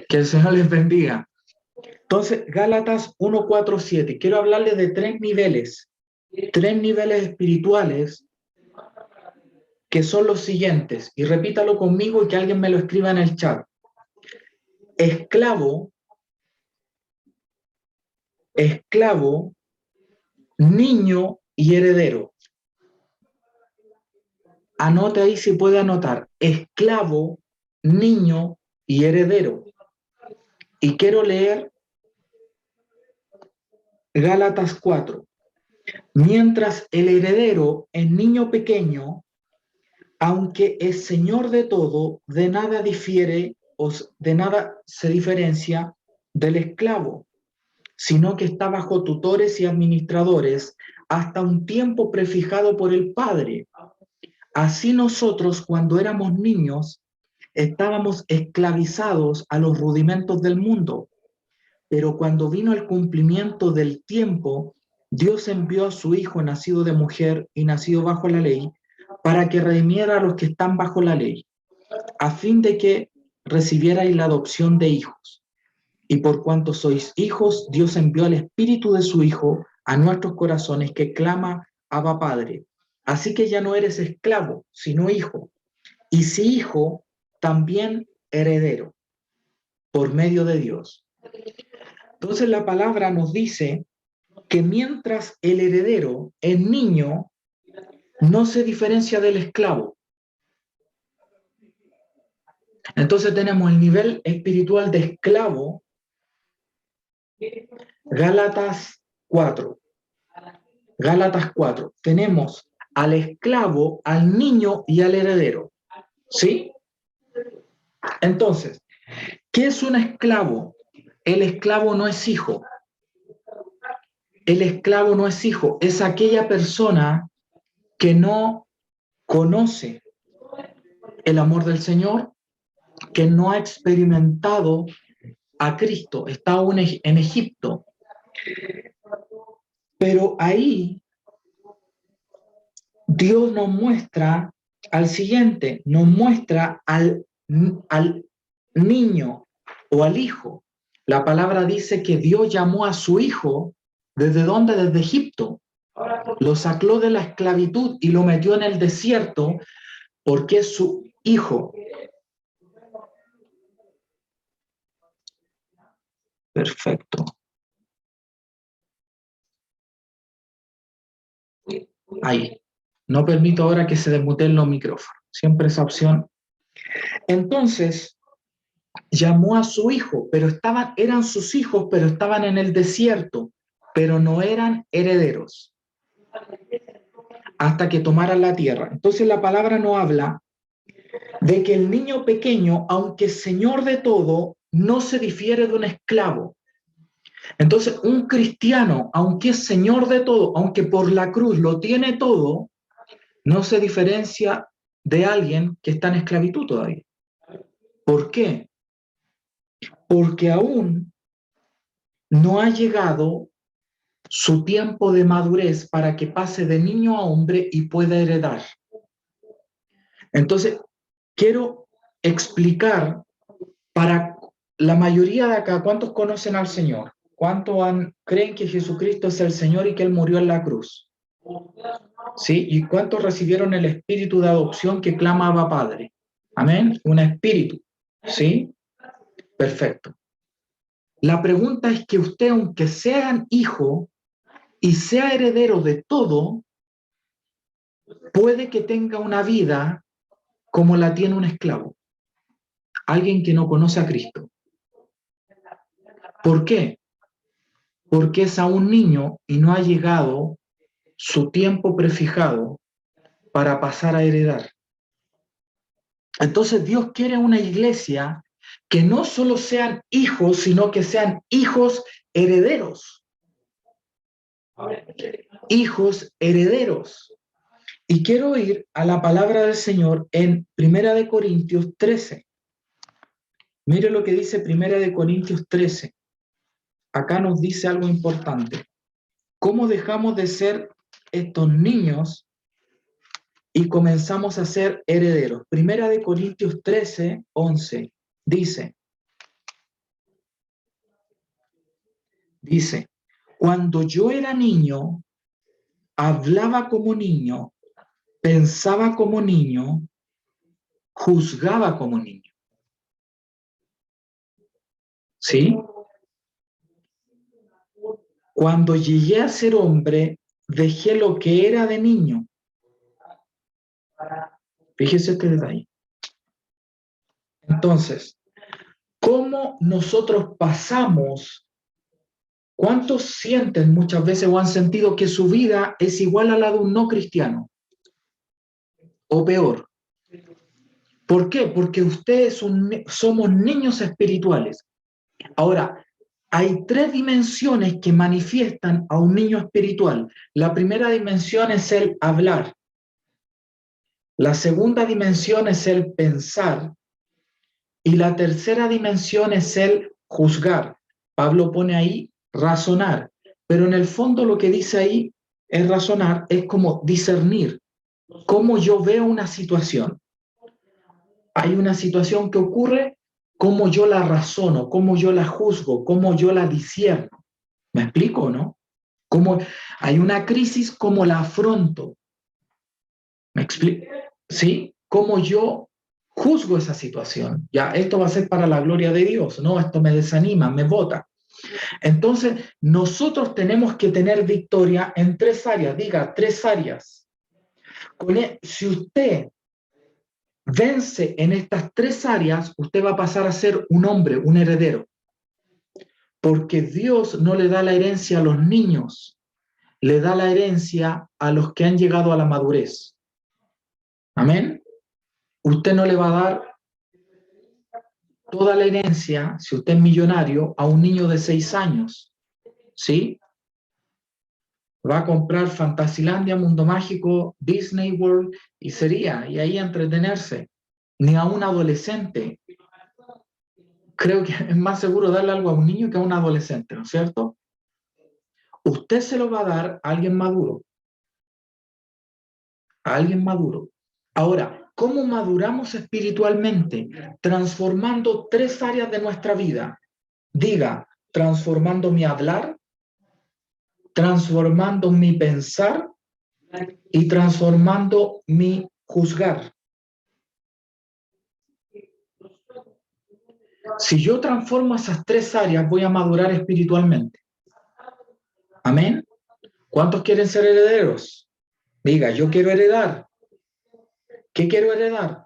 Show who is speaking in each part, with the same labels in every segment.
Speaker 1: Que el Señor les bendiga. Entonces, Gálatas 1, 4, 7. Quiero hablarles de tres niveles espirituales que son los siguientes. Y repítalo conmigo y que alguien me lo escriba en el chat. Esclavo, niño y heredero. Anote ahí si puede anotar. Esclavo, niño y heredero. Y quiero leer Gálatas 4. Mientras el heredero es niño pequeño, aunque es señor de todo, de nada difiere o de nada se diferencia del esclavo, sino que está bajo tutores y administradores hasta un tiempo prefijado por el Padre. Así nosotros, cuando éramos niños, estábamos esclavizados a los rudimentos del mundo, pero cuando vino el cumplimiento del tiempo, Dios envió a su Hijo nacido de mujer y nacido bajo la ley, para que redimiera a los que están bajo la ley, a fin de que recibierais la adopción de hijos. Y por cuanto sois hijos, Dios envió al Espíritu de su Hijo a nuestros corazones, que clama, Abba Padre. Así que ya no eres esclavo, sino hijo. Y si hijo, también heredero, por medio de Dios. Entonces la palabra nos dice que mientras el heredero, el niño, no se diferencia del esclavo. Entonces tenemos el nivel espiritual de esclavo, Gálatas 4. Gálatas 4. Tenemos al esclavo, al niño y al heredero. ¿Sí? Entonces, ¿qué es un esclavo? El esclavo no es hijo. El esclavo no es hijo. Es aquella persona que no conoce el amor del Señor, que no ha experimentado a Cristo, está aún en Egipto. Pero ahí Dios nos muestra al siguiente, nos muestra al niño o al hijo. La palabra dice que Dios llamó a su hijo, ¿desde dónde? Desde Egipto. Lo sacó de la esclavitud y lo metió en el desierto porque es su hijo. Perfecto. Ahí. No permito ahora que se desmuten los micrófonos. Siempre esa opción. Entonces, llamó a su hijo, pero eran sus hijos, pero estaban en el desierto, pero no eran herederos hasta que tomaran la tierra. Entonces la palabra no habla de que el niño pequeño, aunque es señor de todo, no se difiere de un esclavo. Entonces un cristiano, aunque es señor de todo, aunque por la cruz lo tiene todo, no se diferencia de alguien que está en esclavitud todavía. ¿Por qué? Porque aún no ha llegado su tiempo de madurez para que pase de niño a hombre y pueda heredar. Entonces, quiero explicar para la mayoría de acá, ¿cuántos conocen al Señor? ¿Cuántos creen que Jesucristo es el Señor y que Él murió en la cruz? ¿Sí? ¿Y cuántos recibieron el espíritu de adopción que clamaba Padre? Amén. Un espíritu. ¿Sí? Perfecto. La pregunta es que usted, aunque sean hijo y sea heredero de todo, puede que tenga una vida como la tiene un esclavo, alguien que no conoce a Cristo. ¿Por qué? Porque es aún niño y no ha llegado su tiempo prefijado para pasar a heredar. Entonces Dios quiere una iglesia que no solo sean hijos, sino que sean hijos herederos. Hijos herederos. Y quiero ir a la palabra del Señor en 1 Corintios 13. Mire lo que dice 1 Corintios 13. Acá nos dice algo importante. ¿Cómo dejamos de ser estos niños y comenzamos a ser herederos. Primera de Corintios 13, 11, dice, cuando yo era niño, hablaba como niño, pensaba como niño, juzgaba como niño. ¿Sí? Cuando llegué a ser hombre, dejé lo que era de niño. Fíjese este detalle. Entonces, ¿cómo nosotros pasamos? ¿Cuántos sienten muchas veces o han sentido que su vida es igual a la de un no cristiano? O peor. ¿Por qué? Porque ustedes somos niños espirituales. Ahora, hay tres dimensiones que manifiestan a un niño espiritual. La primera dimensión es el hablar. La segunda dimensión es el pensar. Y la tercera dimensión es el juzgar. Pablo pone ahí razonar. Pero en el fondo lo que dice ahí es razonar, es como discernir. Cómo yo veo una situación. Hay una situación que ocurre, cómo yo la razono, cómo yo la juzgo, cómo yo la discierno. ¿Me explico, no? Cómo hay una crisis, cómo la afronto. ¿Me explico? ¿Sí? Cómo yo juzgo esa situación. Ya, esto va a ser para la gloria de Dios, ¿no? Esto me desanima, me bota. Entonces, nosotros tenemos que tener victoria en tres áreas. Diga, tres áreas. Si usted vence en estas tres áreas, usted va a pasar a ser un hombre, un heredero. Porque Dios no le da la herencia a los niños, le da la herencia a los que han llegado a la madurez. Amén. Usted no le va a dar toda la herencia, si usted es millonario, a un niño de 6 años. ¿Sí? Va a comprar Fantasilandia, Mundo Mágico, Disney World y ahí a entretenerse. Ni a un adolescente. Creo que es más seguro darle algo a un niño que a un adolescente, ¿no es cierto? Usted se lo va a dar a alguien maduro. A alguien maduro. Ahora, ¿cómo maduramos espiritualmente? Transformando tres áreas de nuestra vida. Diga, transformando mi hablar, transformando mi pensar y transformando mi juzgar. Si yo transformo esas tres áreas, voy a madurar espiritualmente. Amén. ¿Cuántos quieren ser herederos? Diga, yo quiero heredar. ¿Qué quiero heredar?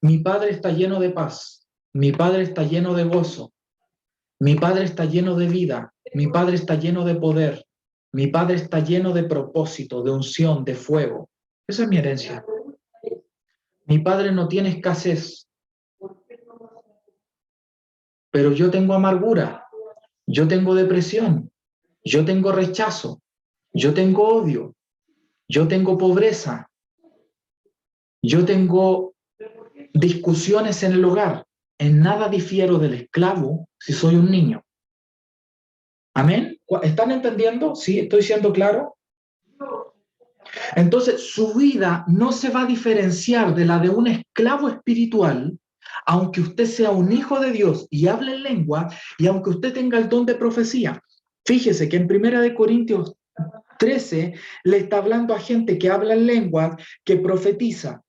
Speaker 1: Mi padre está lleno de paz. Mi padre está lleno de gozo. Mi padre está lleno de vida. Mi padre está lleno de poder. Mi padre está lleno de propósito, de unción, de fuego. Esa es mi herencia. Mi padre no tiene escasez, pero yo tengo amargura, yo tengo depresión, yo tengo rechazo, yo tengo odio, yo tengo pobreza, yo tengo discusiones en el hogar. En nada difiero del esclavo si soy un niño. ¿Amén? ¿Están entendiendo? ¿Sí? ¿Estoy siendo claro? Entonces, su vida no se va a diferenciar de la de un esclavo espiritual, aunque usted sea un hijo de Dios y hable en lengua, y aunque usted tenga el don de profecía. Fíjese que en 1 Corintios 13 le está hablando a gente que habla en lengua, que profetiza,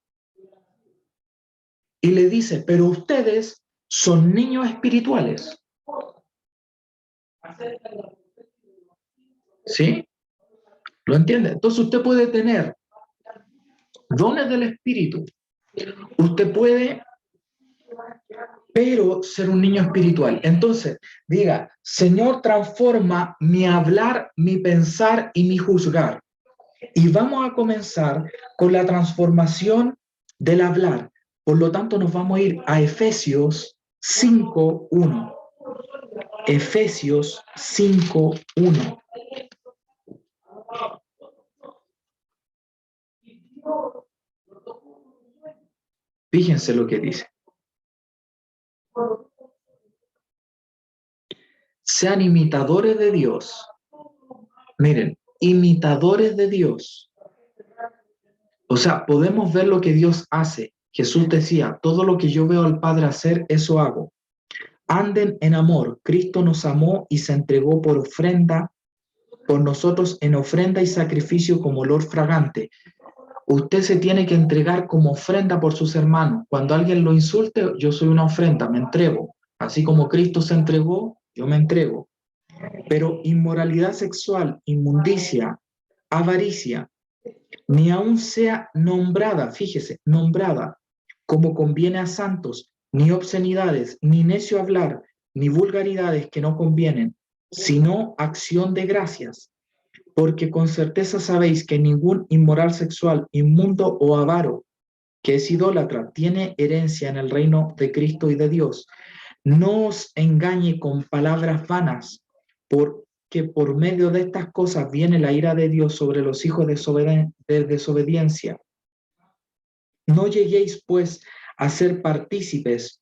Speaker 1: y le dice, pero ustedes son niños espirituales. ¿Sí? ¿Lo entiende? Entonces usted puede tener dones del Espíritu. Usted puede, pero ser un niño espiritual. Entonces, diga, Señor, transforma mi hablar, mi pensar y mi juzgar. Y vamos a comenzar con la transformación del hablar. Por lo tanto, nos vamos a ir a Efesios 5:1. Efesios 5:1. Fíjense lo que dice. Sean imitadores de Dios. Miren, imitadores de Dios. O sea, podemos ver lo que Dios hace. Jesús decía, todo lo que yo veo al Padre hacer, eso hago. Anden en amor. Cristo nos amó y se entregó por ofrenda, por nosotros en ofrenda y sacrificio como olor fragante. Usted se tiene que entregar como ofrenda por sus hermanos. Cuando alguien lo insulte, yo soy una ofrenda, me entrego. Así como Cristo se entregó, yo me entrego. Pero inmoralidad sexual, inmundicia, avaricia, ni aun sea nombrada, fíjese, nombrada, como conviene a santos, ni obscenidades, ni necio hablar, ni vulgaridades que no convienen, sino acción de gracias, porque con certeza sabéis que ningún inmoral sexual, inmundo o avaro, que es idólatra, tiene herencia en el reino de Cristo y de Dios. No os engañe con palabras vanas, porque por medio de estas cosas viene la ira de Dios sobre los hijos de desobediencia. No lleguéis, pues, a ser partícipes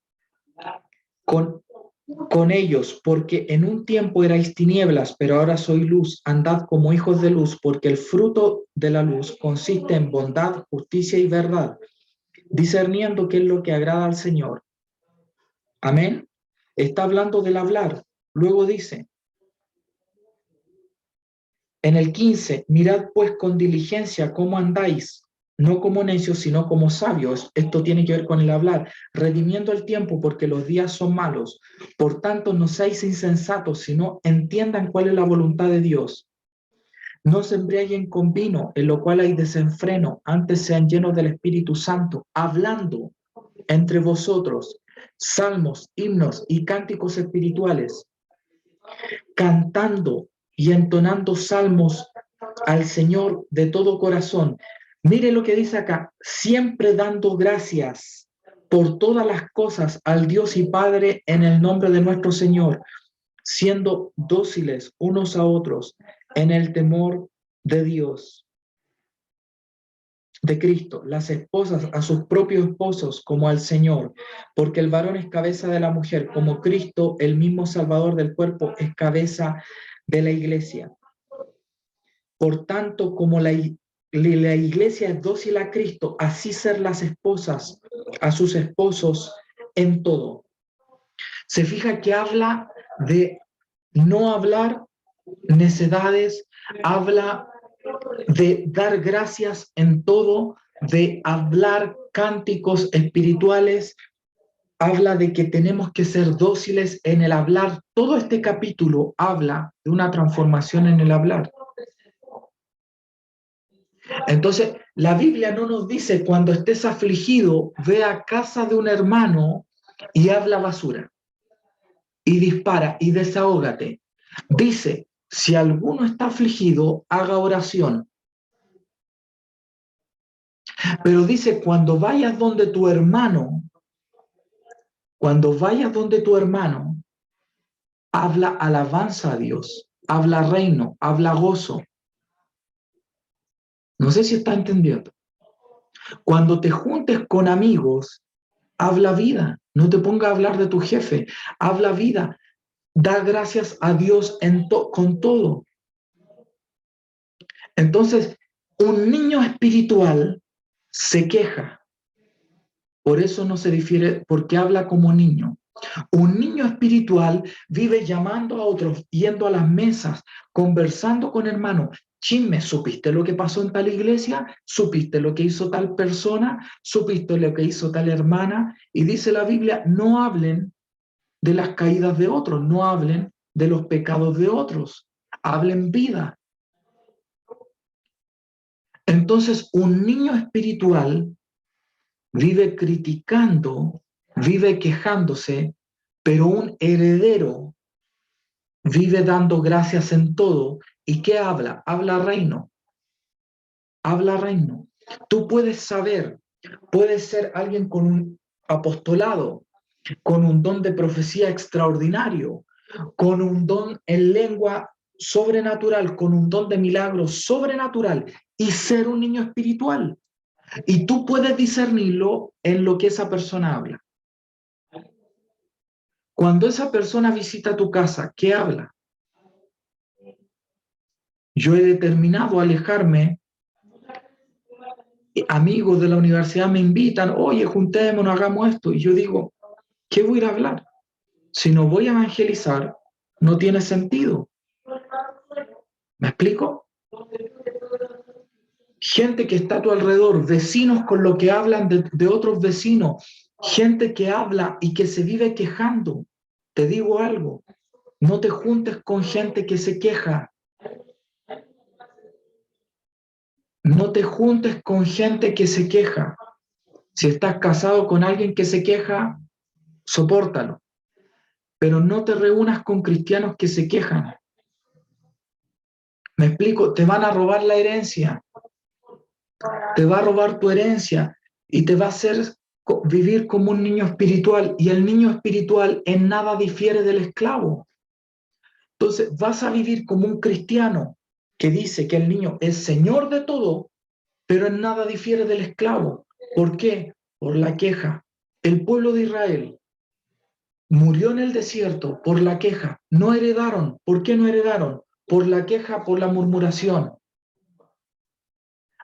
Speaker 1: con, con ellos, porque en un tiempo erais tinieblas, pero ahora soy luz. Andad como hijos de luz, porque el fruto de la luz consiste en bondad, justicia y verdad, discerniendo qué es lo que agrada al Señor. Amén. Está hablando del hablar. Luego dice, en el 15, mirad pues con diligencia cómo andáis, no como necios, sino como sabios. Esto tiene que ver con el hablar, redimiendo el tiempo porque los días son malos. Por tanto, no seáis insensatos, sino entiendan cuál es la voluntad de Dios. No se embriaguen con vino, en lo cual hay desenfreno, antes sean llenos del Espíritu Santo, hablando entre vosotros salmos, himnos y cánticos espirituales, cantando y entonando salmos al Señor de todo corazón. Mire lo que dice acá, siempre dando gracias por todas las cosas al Dios y Padre en el nombre de nuestro Señor, siendo dóciles unos a otros en el temor de Dios, de Cristo, las esposas a sus propios esposos como al Señor, porque el varón es cabeza de la mujer, como Cristo, el mismo Salvador del cuerpo, es cabeza de la iglesia. Por tanto, como la iglesia es dócil a Cristo, así ser las esposas a sus esposos en todo. Se fija que habla de no hablar necedades, habla de dar gracias en todo, de hablar cánticos espirituales, habla de que tenemos que ser dóciles en el hablar. Todo este capítulo habla de una transformación en el hablar. Entonces, la Biblia no nos dice cuando estés afligido, ve a casa de un hermano y habla basura, y dispara, y desahógate. Dice, si alguno está afligido, haga oración. Pero dice, cuando vayas donde tu hermano, habla alabanza a Dios, habla reino, habla gozo. No sé si está entendiendo. Cuando te juntes con amigos, habla vida. No te pongas a hablar de tu jefe. Habla vida. Da gracias a Dios con todo. Entonces, un niño espiritual se queja. Por eso no se difiere, porque habla como niño. Un niño espiritual vive llamando a otros, yendo a las mesas, conversando con hermanos. Chisme, ¿supiste lo que pasó en tal iglesia? ¿Supiste lo que hizo tal persona? ¿Supiste lo que hizo tal hermana? Y dice la Biblia, no hablen de las caídas de otros, no hablen de los pecados de otros, hablen vida. Entonces, un niño espiritual vive criticando, vive quejándose, pero un heredero vive dando gracias en todo. ¿Y qué habla? Habla reino. Habla reino. Tú puedes saber, puedes ser alguien con un apostolado, con un don de profecía extraordinario, con un don en lengua sobrenatural, con un don de milagro sobrenatural y ser un niño espiritual. Y tú puedes discernirlo en lo que esa persona habla. Cuando esa persona visita tu casa, ¿qué habla? Yo he determinado alejarme amigos de la universidad me invitan, oye, juntémonos, hagamos esto. Y yo digo, ¿qué voy a ir a hablar? Si no voy a evangelizar, no tiene sentido. ¿Me explico? Gente que está a tu alrededor, vecinos con lo que hablan de otros vecinos, gente que habla y que se vive quejando. Te digo algo, no te juntes con gente que se queja. No te juntes con gente que se queja. Si estás casado con alguien que se queja, sopórtalo. Pero no te reúnas con cristianos que se quejan. Me explico, te van a robar la herencia. Te va a robar tu herencia y te va a hacer vivir como un niño espiritual. Y el niño espiritual en nada difiere del esclavo. Entonces vas a vivir como un cristiano que dice que el niño es señor de todo, pero en nada difiere del esclavo. ¿Por qué? Por la queja. El pueblo de Israel murió en el desierto por la queja. No heredaron. ¿Por qué no heredaron? Por la queja, por la murmuración.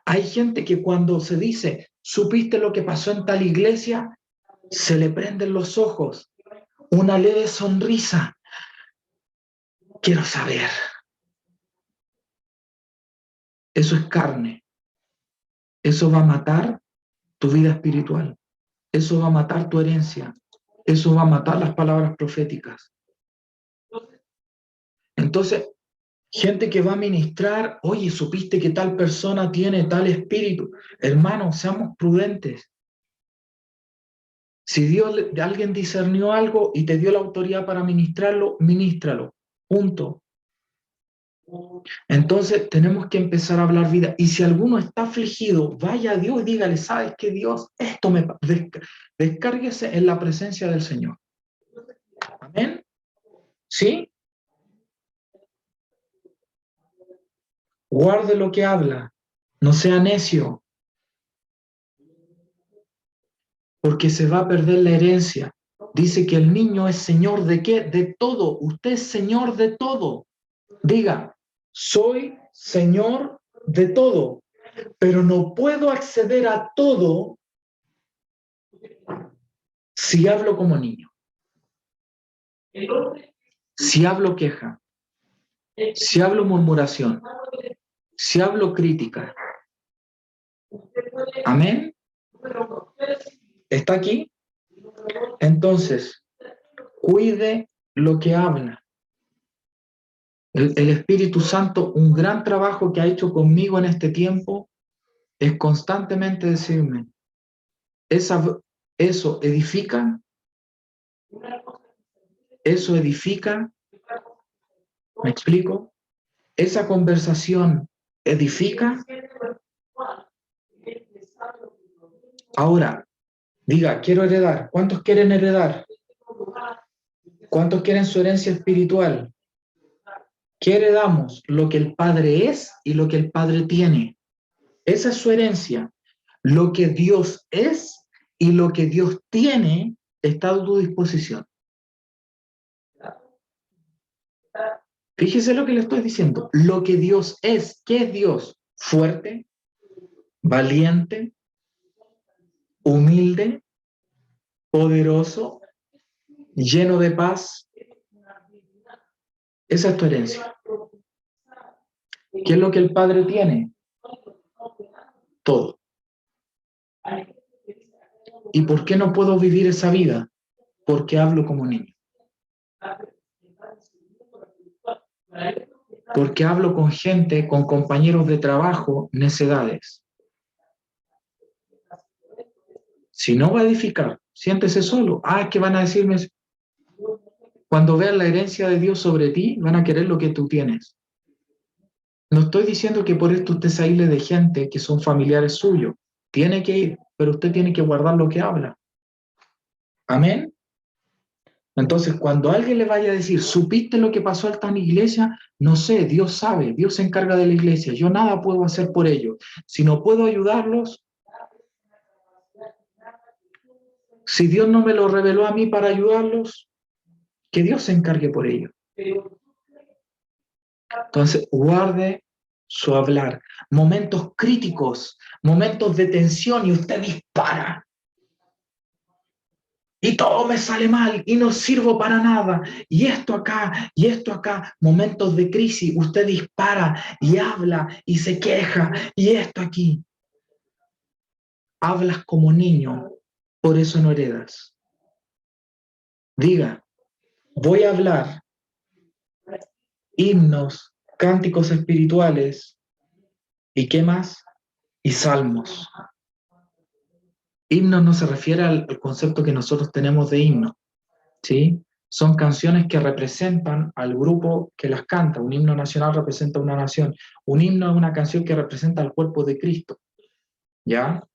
Speaker 1: Hay gente que cuando se dice, ¿supiste lo que pasó en tal iglesia? Se le prenden los ojos. Una leve sonrisa. Quiero saber. Eso es carne. Eso va a matar tu vida espiritual. Eso va a matar tu herencia. Eso va a matar las palabras proféticas. Entonces, gente que va a ministrar, oye, ¿supiste que tal persona tiene tal espíritu? Hermanos, seamos prudentes. Si Dios, alguien discernió algo y te dio la autoridad para ministrarlo, ministralo. Punto. Entonces tenemos que empezar a hablar vida. Y si alguno está afligido, vaya a Dios y dígale, ¿sabes qué, Dios? Esto me... Descárguese en la presencia del Señor. Amén. ¿Sí? Guarde lo que habla. No sea necio, porque se va a perder la herencia. Dice que el niño es señor de qué? De todo. Usted es señor de todo. Diga, soy señor de todo, pero no puedo acceder a todo si hablo como niño, si hablo queja, si hablo murmuración, si hablo crítica. Amén. ¿Está aquí? Entonces, cuide lo que habla. El Espíritu Santo, un gran trabajo que ha hecho conmigo en este tiempo, es constantemente decirme, eso edifica, eso edifica, ¿me explico? Esa conversación edifica. Ahora, diga, quiero heredar. ¿Cuántos quieren heredar? ¿Cuántos quieren su herencia espiritual? ¿Qué heredamos? Lo que el Padre es y lo que el Padre tiene. Esa es su herencia. Lo que Dios es y lo que Dios tiene está a tu disposición. Fíjese lo que le estoy diciendo. Lo que Dios es. ¿Qué es Dios? Fuerte, valiente, humilde, poderoso, lleno de paz. Esa es tu herencia. ¿Qué es lo que el Padre tiene? Todo. ¿Y por qué no puedo vivir esa vida? Porque hablo como niño. Porque hablo con gente, con compañeros de trabajo, necedades. Si no va a edificar, siéntese solo. Ah, es que van a decirme, cuando vean la herencia de Dios sobre ti, van a querer lo que tú tienes. No estoy diciendo que por esto usted se aísle de gente que son familiares suyos. Tiene que ir, pero usted tiene que guardar lo que habla. Amén. Entonces, cuando alguien le vaya a decir, ¿supiste lo que pasó en esta iglesia? No sé, Dios sabe, Dios se encarga de la iglesia. Yo nada puedo hacer por ellos. Si no puedo ayudarlos, si Dios no me lo reveló a mí para ayudarlos, que Dios se encargue por ellos. Entonces, guarde su hablar, momentos críticos, momentos de tensión y usted dispara. Y todo me sale mal y no sirvo para nada. Y esto acá, momentos de crisis, usted dispara y habla y se queja y esto aquí. Hablas como niño, por eso no heredas. Diga, voy a hablar himnos, cánticos espirituales y qué más, y salmos. Himnos no se refiere al concepto que nosotros tenemos de himno, ¿sí? Son canciones que representan al grupo que las canta. Un himno nacional representa una nación. Un himno es una canción que representa al cuerpo de Cristo, ¿ya?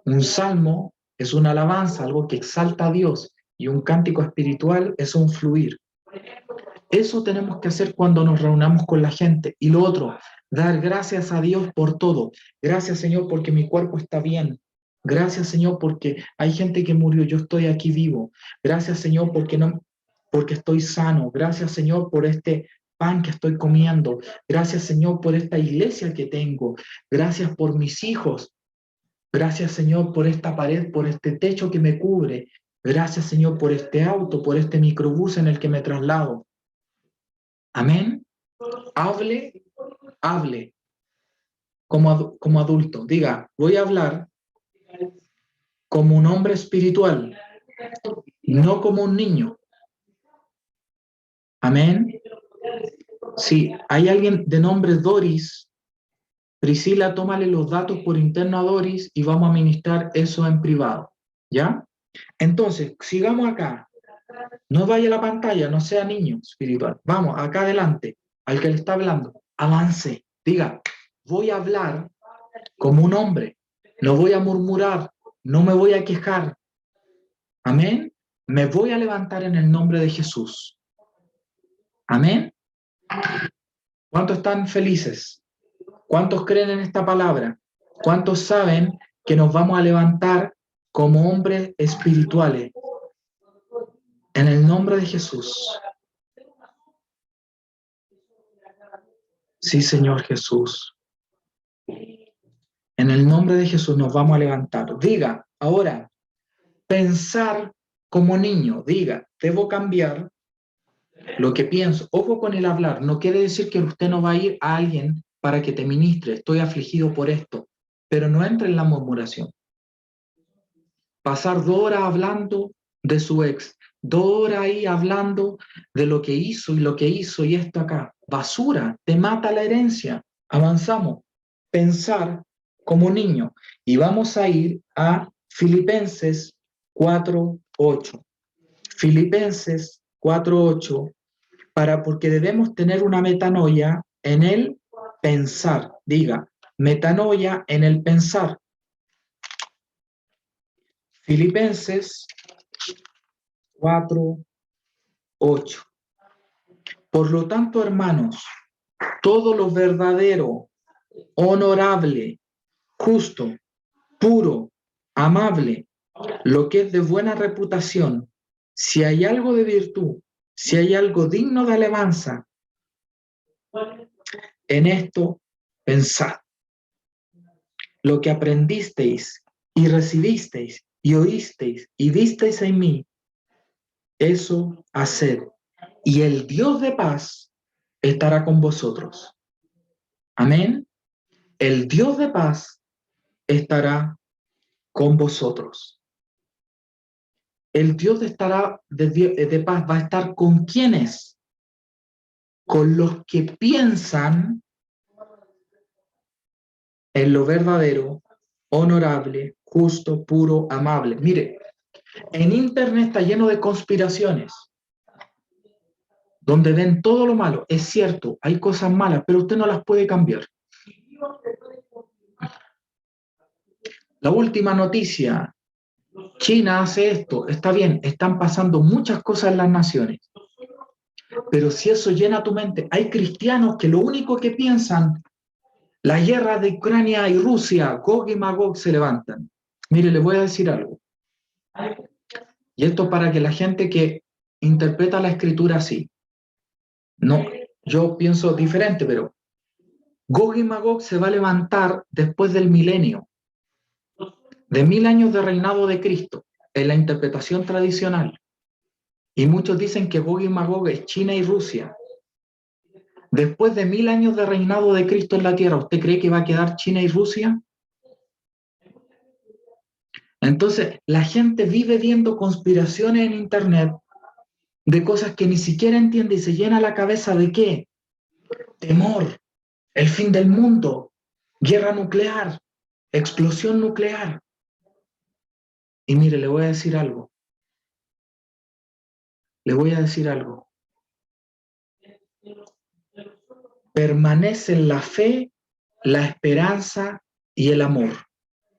Speaker 1: Un salmo es una alabanza, algo que exalta a Dios, y un cántico espiritual es un fluir. Eso tenemos que hacer cuando nos reunamos con la gente. Y lo otro, dar gracias a Dios por todo. Gracias, Señor, porque mi cuerpo está bien. Gracias, Señor, porque hay gente que murió, yo estoy aquí vivo. Gracias, Señor, porque estoy sano. Gracias, Señor, por este pan que estoy comiendo. Gracias, Señor, por esta iglesia que tengo. Gracias por mis hijos. Gracias, Señor, por esta pared, por este techo que me cubre. Gracias, Señor, por este auto, por este microbús en el que me traslado. Amén. Hable, hable como adulto. Diga, voy a hablar como un hombre espiritual, no como un niño. Amén. Si hay alguien de nombre Doris, Priscila, tómale los datos por interno a Doris y vamos a ministrar eso en privado. ¿Ya? Entonces, sigamos acá. No vaya a la pantalla, no sea niño espiritual. Vamos, acá adelante, al que le está hablando. Avance. Diga, voy a hablar como un hombre. No voy a murmurar, no me voy a quejar. Amén. Me voy a levantar en el nombre de Jesús. Amén. ¿Cuántos están felices? ¿Cuántos creen en esta palabra? ¿Cuántos saben que nos vamos a levantar como hombres espirituales? En el nombre de Jesús. Sí, Señor Jesús. En el nombre de Jesús nos vamos a levantar. Diga, ahora, pensar como niño. Diga, debo cambiar lo que pienso. Ojo con el hablar. No quiere decir que usted no va a ir a alguien para que te ministre. Estoy afligido por esto. Pero no entre en la murmuración. Pasar 2 horas hablando de su ex. 2 horas ahí hablando de lo que hizo y lo que hizo y esto acá. Basura. Te mata la herencia. Avanzamos. Pensar como niño. Y vamos a ir a Filipenses 4:8. Filipenses 4:8, porque debemos tener una metanoia en el pensar. Diga, metanoia en el pensar. Filipenses 4:8. Por lo tanto, hermanos, todo lo verdadero, honorable, justo, puro, amable, lo que es de buena reputación, si hay algo de virtud, si hay algo digno de alabanza, en esto pensad. Lo que aprendisteis y recibisteis y oísteis y visteis en mí, eso haced. Y el Dios de paz estará con vosotros. Amén. El Dios de paz estará con vosotros. El Dios de paz va a estar con quienes, con los que piensan en lo verdadero, honorable, justo, puro, amable. Mire, en Internet está lleno de conspiraciones, donde ven todo lo malo. Es cierto, hay cosas malas, pero usted no las puede cambiar. La última noticia, China hace esto, está bien, están pasando muchas cosas en las naciones. Pero si eso llena tu mente, hay cristianos que lo único que piensan, la guerra de Ucrania y Rusia, Gog y Magog se levantan. Mire, le voy a decir algo. Y esto para que la gente que interpreta la escritura así, no, yo pienso diferente, pero Gog y Magog se va a levantar después del milenio, de 1000 años de reinado de Cristo, en la interpretación tradicional. Y muchos dicen que Gog y Magog es China y Rusia. Después de 1000 años de reinado de Cristo en la tierra, ¿usted cree que va a quedar China y Rusia? Entonces, la gente vive viendo conspiraciones en Internet de cosas que ni siquiera entiende y se llena la cabeza de ¿qué? Temor, el fin del mundo, guerra nuclear, explosión nuclear. Y mire, le voy a decir algo. Le voy a decir algo. Permanece la fe, la esperanza y el amor.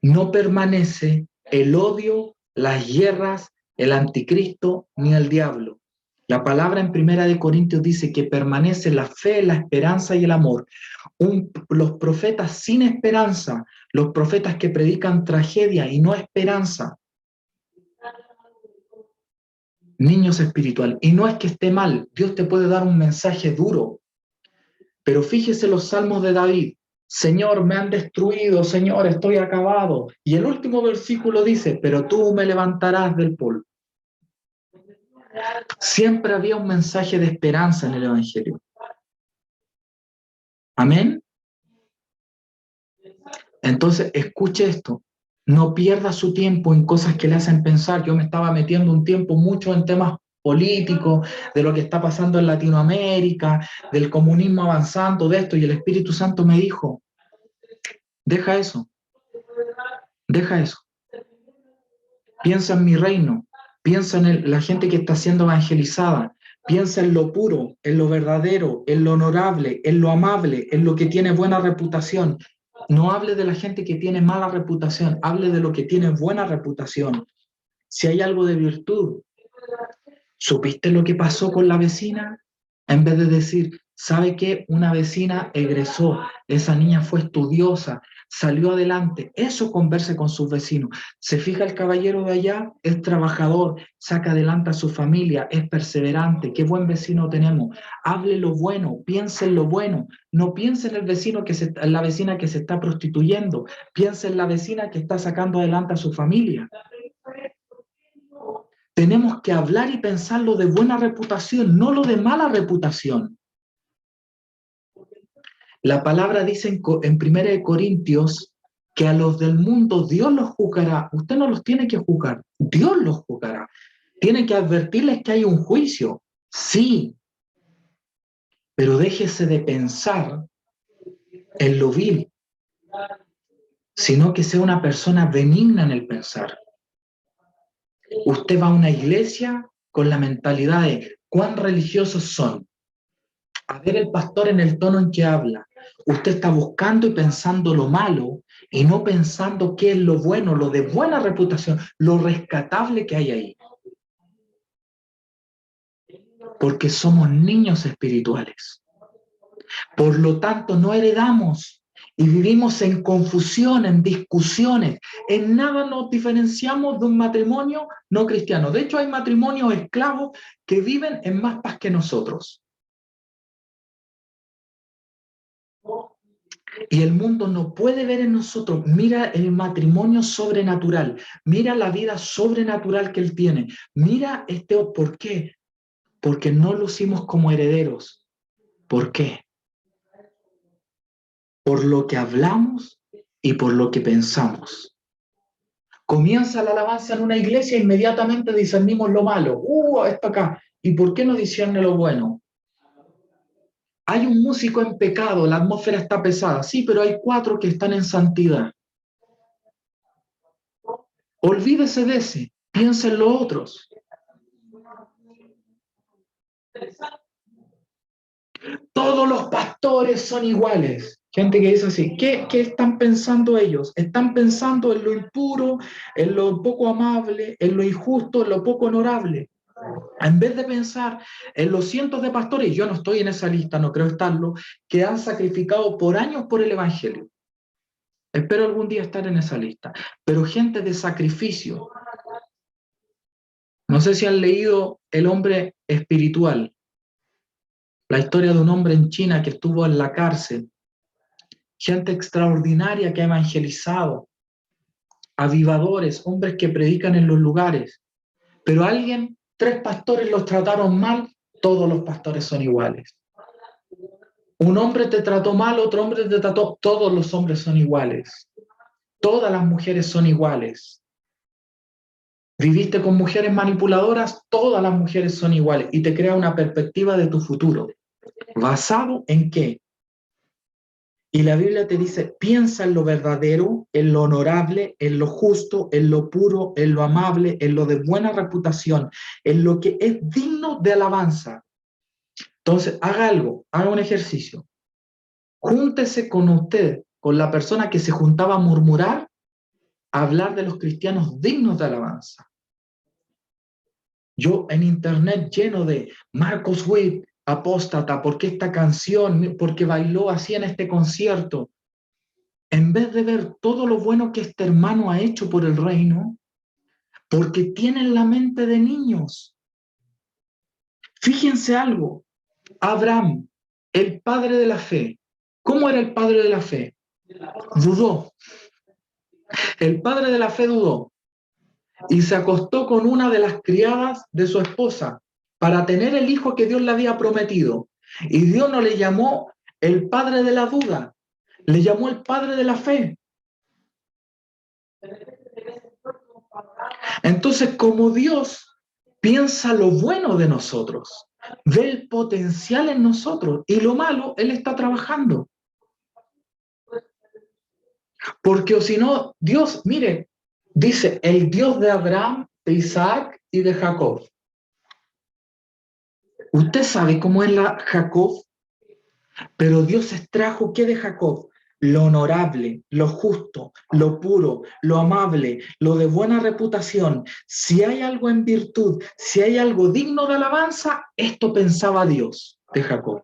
Speaker 1: No permanece el odio, las guerras, el anticristo ni el diablo. La palabra en Primera de Corintios dice que permanece la fe, la esperanza y el amor. Los profetas sin esperanza, los profetas que predican tragedia y no esperanza, niños espirituales. Y no es que esté mal, Dios te puede dar un mensaje duro, pero fíjese los salmos de David. Señor, me han destruido, Señor, estoy acabado. Y el último versículo dice, pero tú me levantarás del polvo. Siempre había un mensaje de esperanza en el Evangelio. Amén. Entonces, escuche esto. No pierda su tiempo en cosas que le hacen pensar. Yo me estaba metiendo un tiempo mucho en temas políticos, de lo que está pasando en Latinoamérica, del comunismo avanzando, de esto, y el Espíritu Santo me dijo, deja eso, deja eso. Piensa en mi reino, piensa en la gente que está siendo evangelizada, piensa en lo puro, en lo verdadero, en lo honorable, en lo amable, en lo que tiene buena reputación. No hable de la gente que tiene mala reputación, hable de lo que tiene buena reputación. Si hay algo de virtud, ¿supiste lo que pasó con la vecina? En vez de decir, ¿sabe qué? Una vecina egresó, esa niña fue estudiosa, salió adelante. Eso converse con sus vecinos. Se fija el caballero de allá, es trabajador, saca adelante a su familia, es perseverante. Qué buen vecino tenemos. Hable lo bueno, piense en lo bueno. No piense en el vecino en la vecina que se está prostituyendo. Piense en la vecina que está sacando adelante a su familia. Tenemos que hablar y pensar lo de buena reputación, no lo de mala reputación. La palabra dice en 1 Corintios que a los del mundo Dios los juzgará. Usted no los tiene que juzgar, Dios los juzgará. Tiene que advertirles que hay un juicio, sí, pero déjese de pensar en lo vil, sino que sea una persona benigna en el pensar. Usted va a una iglesia con la mentalidad de ¿cuán religiosos son? A ver el pastor en el tono en que habla. Usted está buscando y pensando lo malo y no pensando qué es lo bueno, lo de buena reputación, lo rescatable que hay ahí. Porque somos niños espirituales. Por lo tanto, no heredamos y vivimos en confusión, en discusiones. En nada nos diferenciamos de un matrimonio no cristiano. De hecho, hay matrimonios esclavos que viven en más paz que nosotros. Y el mundo no puede ver en nosotros, mira el matrimonio sobrenatural, mira la vida sobrenatural que él tiene, mira ¿por qué? Porque no lucimos como herederos. ¿Por qué? Por lo que hablamos y por lo que pensamos. Comienza la alabanza en una iglesia e inmediatamente discernimos lo malo. Esto acá. ¿Y por qué no discierne lo bueno? Hay un músico en pecado, la atmósfera está pesada. Sí, pero hay 4 que están en santidad. Olvídese de ese, piensa en los otros. Todos los pastores son iguales. Gente que dice así, ¿qué están pensando ellos? Están pensando en lo impuro, en lo poco amable, en lo injusto, en lo poco honorable. En vez de pensar en los cientos de pastores, yo no estoy en esa lista, no creo estarlo, que han sacrificado por años por el Evangelio. Espero algún día estar en esa lista. Pero gente de sacrificio. No sé si han leído El hombre espiritual, la historia de un hombre en China que estuvo en la cárcel gente extraordinaria que ha evangelizado, avivadores, hombres que predican en los lugares. Pero alguien, 3 pastores los trataron mal, todos los pastores son iguales. Un hombre te trató mal, otro hombre te trató, todos los hombres son iguales. Todas las mujeres son iguales. Viviste con mujeres manipuladoras, todas las mujeres son iguales y te crea una perspectiva de tu futuro. ¿Basado en qué? Y la Biblia te dice, piensa en lo verdadero, en lo honorable, en lo justo, en lo puro, en lo amable, en lo de buena reputación, en lo que es digno de alabanza. Entonces, haga algo, haga un ejercicio. Júntese con usted, con la persona que se juntaba a murmurar, a hablar de los cristianos dignos de alabanza. Yo en internet lleno de Marcos Witt, apóstata, ¿por qué esta canción? Porque bailó así en este concierto. En vez de ver todo lo bueno que este hermano ha hecho por el reino, porque tienen la mente de niños. Fíjense algo, Abraham, el padre de la fe. ¿Cómo era el padre de la fe? Dudó. El padre de la fe dudó y se acostó con una de las criadas de su esposa para tener el hijo que Dios le había prometido. Y Dios no le llamó el padre de la duda, le llamó el padre de la fe. Entonces, como Dios piensa lo bueno de nosotros, ve el potencial en nosotros y lo malo, Él está trabajando. Porque o si no, Dios, mire, dice, el Dios de Abraham, de Isaac y de Jacob. Usted sabe cómo es la Jacob, pero Dios extrajo ¿qué de Jacob? Lo honorable, lo justo, lo puro, lo amable, lo de buena reputación. Si hay algo en virtud, si hay algo digno de alabanza, esto pensaba Dios de Jacob.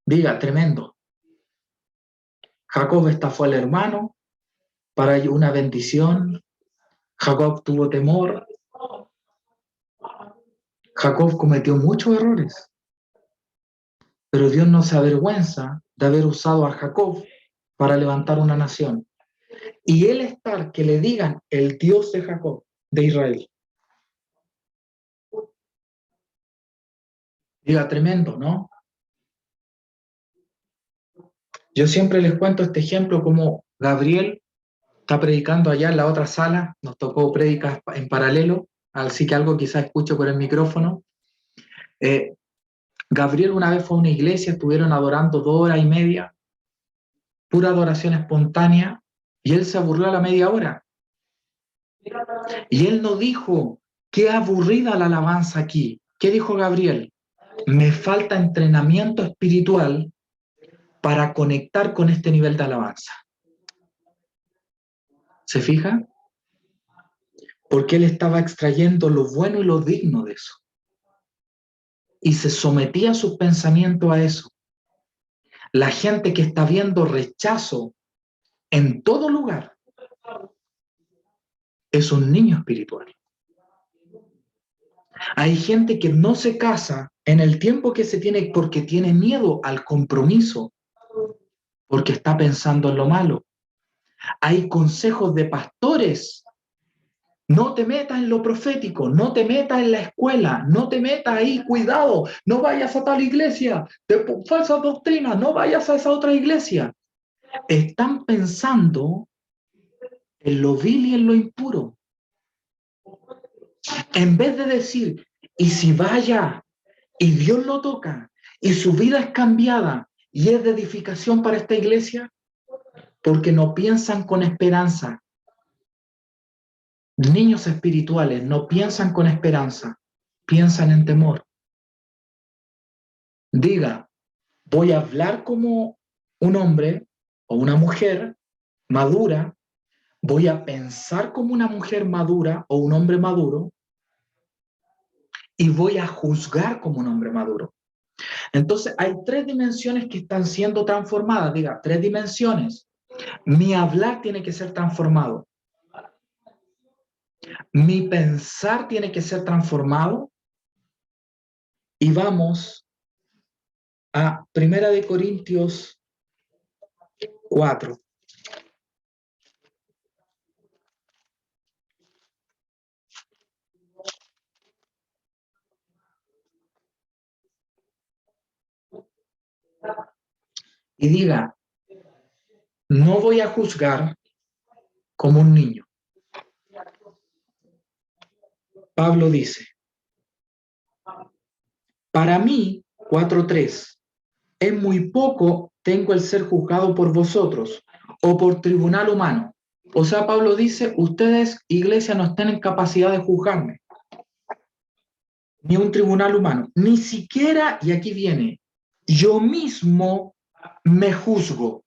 Speaker 1: Diga, tremendo. Jacob estafó al hermano para una bendición. Jacob tuvo temor. Jacob cometió muchos errores. Pero Dios no se avergüenza de haber usado a Jacob para levantar una nación. Y él estar que le digan el Dios de Jacob, de Israel. Diga, tremendo, ¿no? Yo siempre les cuento este ejemplo como Gabriel está predicando allá en la otra sala, nos tocó prédicas en paralelo, así que algo quizás escucho por el micrófono. Gabriel una vez fue a una iglesia, estuvieron adorando 2 horas y media, pura adoración espontánea, y él se aburrió a la media hora. Y él no dijo, qué aburrida la alabanza aquí. ¿Qué dijo Gabriel? Me falta entrenamiento espiritual para conectar con este nivel de alabanza. ¿Se fija? Porque él estaba extrayendo lo bueno y lo digno de eso. Y se sometía sus pensamientos a eso. La gente que está viendo rechazo en todo lugar es un niño espiritual. Hay gente que no se casa en el tiempo que se tiene porque tiene miedo al compromiso, porque está pensando en lo malo. Hay consejos de pastores. No te metas en lo profético, no te metas en la escuela, no te metas ahí, cuidado, no vayas a tal iglesia, de falsas doctrinas, no vayas a esa otra iglesia. Están pensando en lo vil y en lo impuro. En vez de decir, y si vaya y Dios lo toca y su vida es cambiada y es de edificación para esta iglesia, porque no piensan con esperanza. Niños espirituales no piensan con esperanza, piensan en temor. Diga, voy a hablar como un hombre o una mujer madura, voy a pensar como una mujer madura o un hombre maduro y voy a juzgar como un hombre maduro. Entonces, hay 3 dimensiones que están siendo transformadas. Diga, 3 dimensiones. Mi hablar tiene que ser transformado. Mi pensar tiene que ser transformado. Y vamos a 1 Corintios 4. Y diga, no voy a juzgar como un niño. Pablo dice, para mí, 4:3, es muy poco tengo el ser juzgado por vosotros o por tribunal humano. O sea, Pablo dice, ustedes, iglesia, no están en capacidad de juzgarme, ni un tribunal humano, ni siquiera, y aquí viene, yo mismo me juzgo.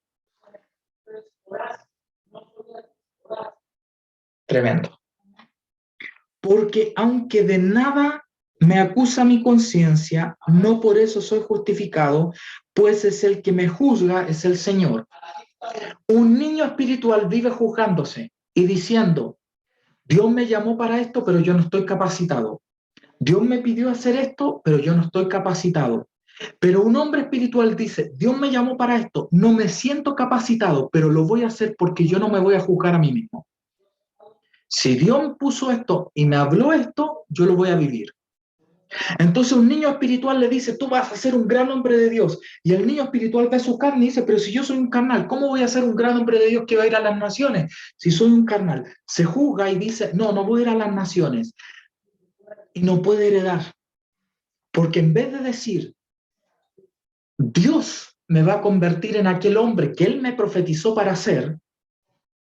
Speaker 1: Tremendo. Porque aunque de nada me acusa mi conciencia, no por eso soy justificado, pues es el que me juzga, es el Señor. Un niño espiritual vive juzgándose y diciendo, Dios me llamó para esto, pero yo no estoy capacitado. Dios me pidió hacer esto, pero yo no estoy capacitado. Pero un hombre espiritual dice, Dios me llamó para esto, no me siento capacitado, pero lo voy a hacer porque yo no me voy a juzgar a mí mismo. Si Dios me puso esto y me habló esto, yo lo voy a vivir. Entonces un niño espiritual le dice, tú vas a ser un gran hombre de Dios. Y el niño espiritual ve su carne y dice, pero si yo soy un carnal, ¿cómo voy a ser un gran hombre de Dios que va a ir a las naciones? Si soy un carnal, se juzga y dice, no, no voy a ir a las naciones. Y no puede heredar. Porque en vez de decir, Dios me va a convertir en aquel hombre que Él me profetizó para ser,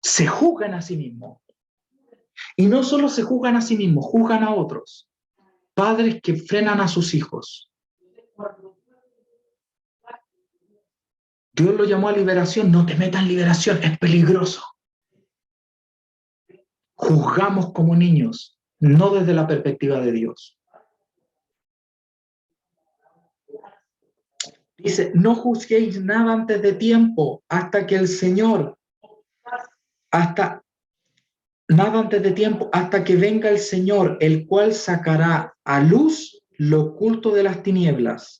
Speaker 1: se juzgan a sí mismos. Y no solo se juzgan a sí mismos, juzgan a otros. Padres que frenan a sus hijos. Dios lo llamó a liberación, no te metas en liberación, es peligroso. Juzgamos como niños, no desde la perspectiva de Dios. Dice, no juzguéis nada antes de tiempo, hasta que el Señor, nada antes de tiempo, hasta que venga el Señor, el cual sacará a luz lo oculto de las tinieblas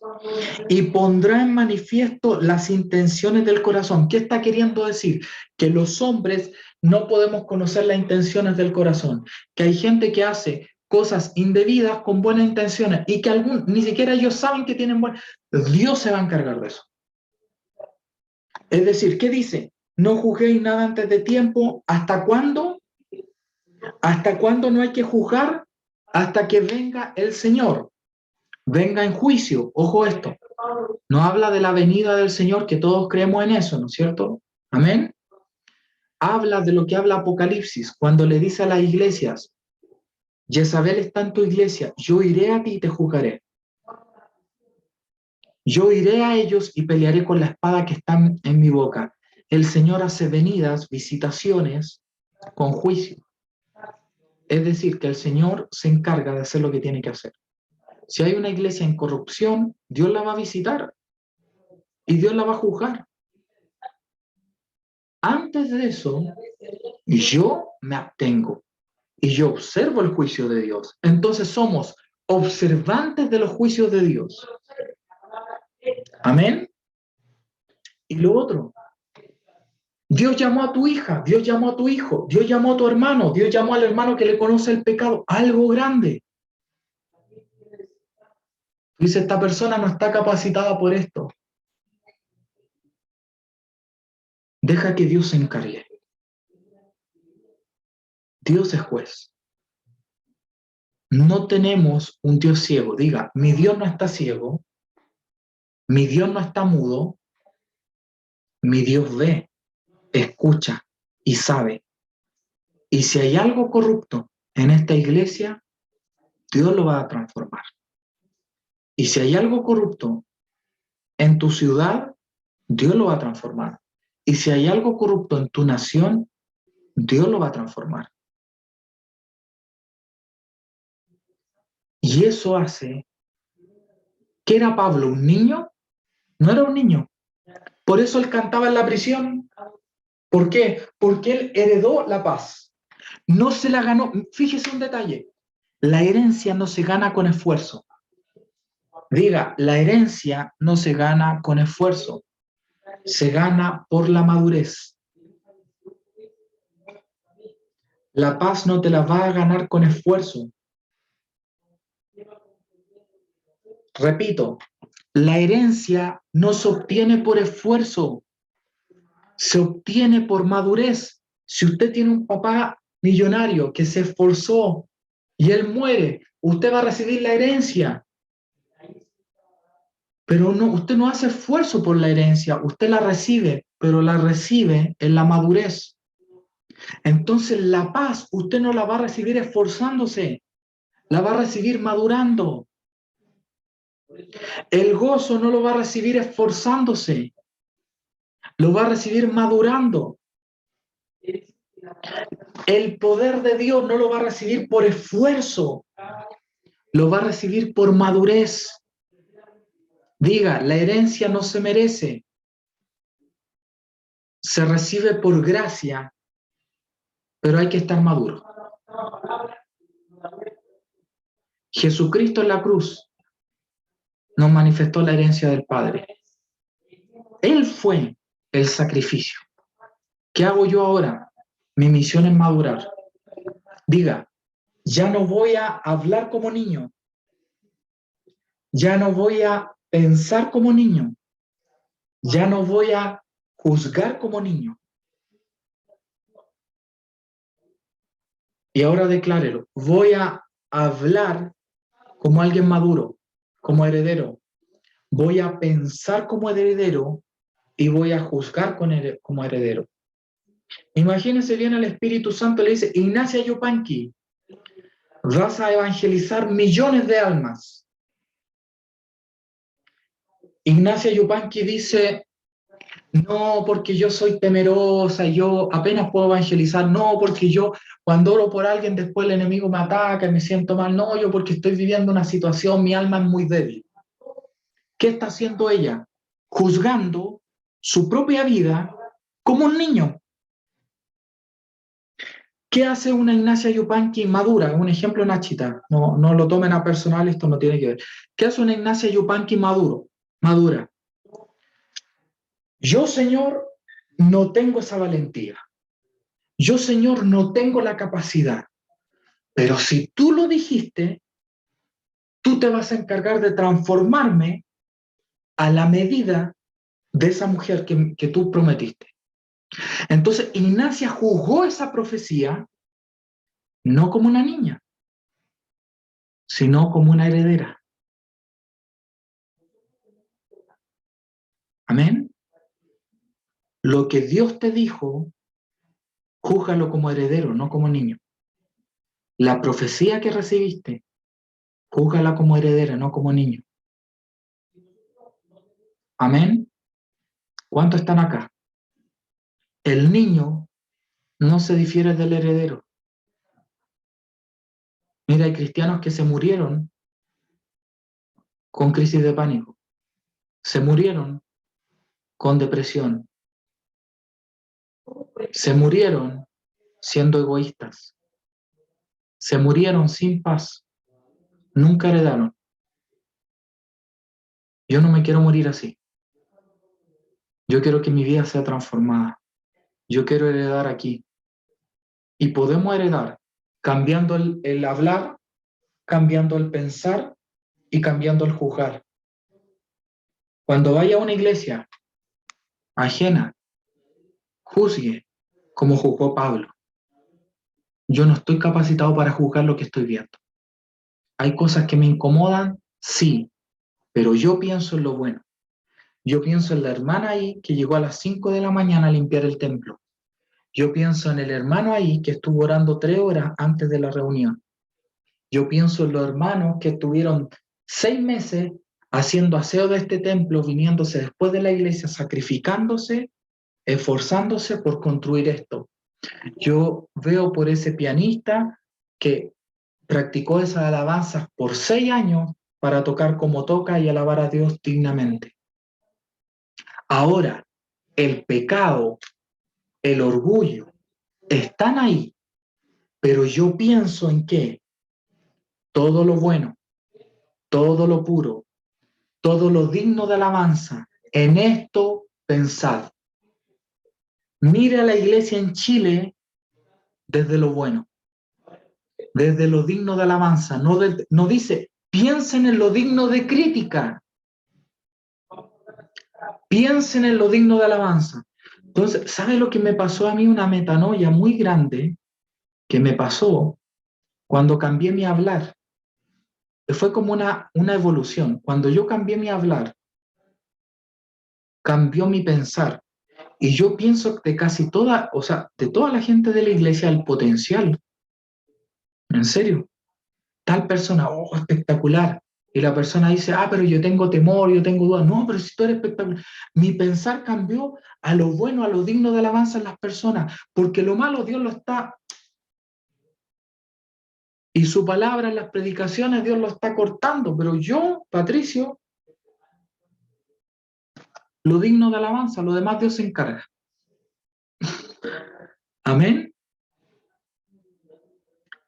Speaker 1: y pondrá en manifiesto las intenciones del corazón. ¿Qué está queriendo decir? Que los hombres no podemos conocer las intenciones del corazón, que hay gente que hace cosas indebidas con buenas intenciones y que ni siquiera ellos saben que tienen buenas. Dios se va a encargar de eso. Es decir, ¿qué dice? No juzguéis nada antes de tiempo. ¿Hasta cuándo? ¿Hasta cuándo no hay que juzgar? Hasta que venga el Señor. Venga en juicio. Ojo esto. No habla de la venida del Señor, que todos creemos en eso, ¿no es cierto? Amén. Habla de lo que habla Apocalipsis, cuando le dice a las iglesias, Jezabel está en tu iglesia, yo iré a ti y te juzgaré. Yo iré a ellos y pelearé con la espada que está en mi boca. El Señor hace venidas, visitaciones, con juicio. Es decir, que el Señor se encarga de hacer lo que tiene que hacer. Si hay una iglesia en corrupción, Dios la va a visitar y Dios la va a juzgar. Antes de eso, yo me abstengo y yo observo el juicio de Dios. Entonces somos observantes de los juicios de Dios. Amén. Y lo otro, Dios llamó a tu hija, Dios llamó a tu hijo, Dios llamó a tu hermano, Dios llamó al hermano que le conoce el pecado, algo grande. Dice, esta persona no está capacitada por esto. Deja que Dios se encargue. Dios es juez. No tenemos un Dios ciego. Diga, mi Dios no está ciego, mi Dios no está mudo, mi Dios ve, escucha y sabe. Y si hay algo corrupto en esta iglesia, Dios lo va a transformar. Y si hay algo corrupto en tu ciudad, Dios lo va a transformar. Y si hay algo corrupto en tu nación, Dios lo va a transformar. Y eso hace... ¿Qué era Pablo? ¿Un niño? No era un niño. Por eso él cantaba en la prisión. ¿Por qué? Porque él heredó la paz. No se la ganó. Fíjese un detalle. La herencia no se gana con esfuerzo. Diga, la herencia no se gana con esfuerzo. se gana por la madurez. La paz no te la va a ganar con esfuerzo. Repito, la herencia no se obtiene por esfuerzo, se obtiene por madurez. Si usted tiene un papá millonario que se esforzó y él muere, usted va a recibir la herencia. Pero no, usted no hace esfuerzo por la herencia, usted la recibe, pero la recibe en la madurez. Entonces la paz usted no la va a recibir esforzándose, la va a recibir madurando. El gozo no lo va a recibir esforzándose, lo va a recibir madurando. El poder de Dios no lo va a recibir por esfuerzo, lo va a recibir por madurez. Diga, la herencia no se merece, se recibe por gracia, pero hay que estar maduro. Jesucristo en la cruz nos manifestó la herencia del Padre. Él fue el sacrificio. ¿Qué hago yo ahora? Mi misión es madurar. Diga, ya no voy a hablar como niño. Ya no voy a pensar como niño. Ya no voy a juzgar como niño. Y ahora declárelo. Voy a hablar como alguien maduro, como heredero. Voy a pensar como heredero y voy a juzgar como heredero. Imagínense bien al Espíritu Santo, le dice, Ignacia Yupanqui, vas a evangelizar millones de almas. Ignacia Yupanqui dice, no, porque yo soy temerosa, yo apenas puedo evangelizar, no, porque yo cuando oro por alguien después el enemigo me ataca y me siento mal, no, yo porque estoy viviendo una situación, mi alma es muy débil. ¿Qué está haciendo ella? Juzgando su propia vida como un niño. ¿Qué hace una Ignacia Yupanqui madura? Un ejemplo, Nachita. No lo tomen a personal, esto no tiene que ver. ¿Qué hace una Ignacia Yupanqui madura? Yo, Señor, no tengo esa valentía. Yo, Señor, no tengo la capacidad. Pero si tú lo dijiste, tú te vas a encargar de transformarme a la medida de esa mujer que tú prometiste. Entonces, Ignacia juzgó esa profecía no como una niña, sino como una heredera. Amén. Lo que Dios te dijo, júzgalo como heredero, no como niño. La profecía que recibiste, júzgala como heredera, no como niño. Amén. ¿Cuántos están acá? El niño no se difiere del heredero. Mira, hay cristianos que se murieron con crisis de pánico. Se murieron con depresión. Se murieron siendo egoístas. Se murieron sin paz. Nunca heredaron. Yo no me quiero morir así. Yo quiero que mi vida sea transformada. Yo quiero heredar aquí. Y podemos heredar cambiando el hablar, cambiando el pensar y cambiando el juzgar. Cuando vaya a una iglesia ajena, juzgue como juzgó Pablo. Yo no estoy capacitado para juzgar lo que estoy viendo. Hay cosas que me incomodan, sí, pero yo pienso en lo bueno. Yo pienso en la hermana ahí que llegó a las 5 de la mañana a limpiar el templo. Yo pienso en el hermano ahí que estuvo orando 3 horas antes de la reunión. Yo pienso en los hermanos que estuvieron 6 meses haciendo aseo de este templo, viniéndose después de la iglesia, sacrificándose, esforzándose por construir esto. Yo veo por ese pianista que practicó esas alabanzas por 6 años para tocar como toca y alabar a Dios dignamente. Ahora, el pecado, el orgullo, están ahí, pero yo pienso en que todo lo bueno, todo lo puro, todo lo digno de alabanza, en esto pensad. Mire a la iglesia en Chile desde lo bueno, desde lo digno de alabanza. No dice, piensen en lo digno de crítica, piensen en lo digno de alabanza. Entonces, ¿sabe lo que me pasó a mí? Una metanoia muy grande que me pasó cuando cambié mi hablar. Fue como una evolución. Cuando yo cambié mi hablar, cambió mi pensar. Y yo pienso de casi toda, o sea, de toda la gente de la iglesia, el potencial. En serio. Tal persona, oh, espectacular. Y la persona dice, ah, pero yo tengo temor, yo tengo dudas. No, pero si tú eres espectacular. Mi pensar cambió a lo bueno, a lo digno de alabanza en las personas, porque lo malo Dios lo está, y su palabra en las predicaciones Dios lo está cortando, pero yo, Patricio, lo digno de alabanza, lo demás Dios se encarga. Amén.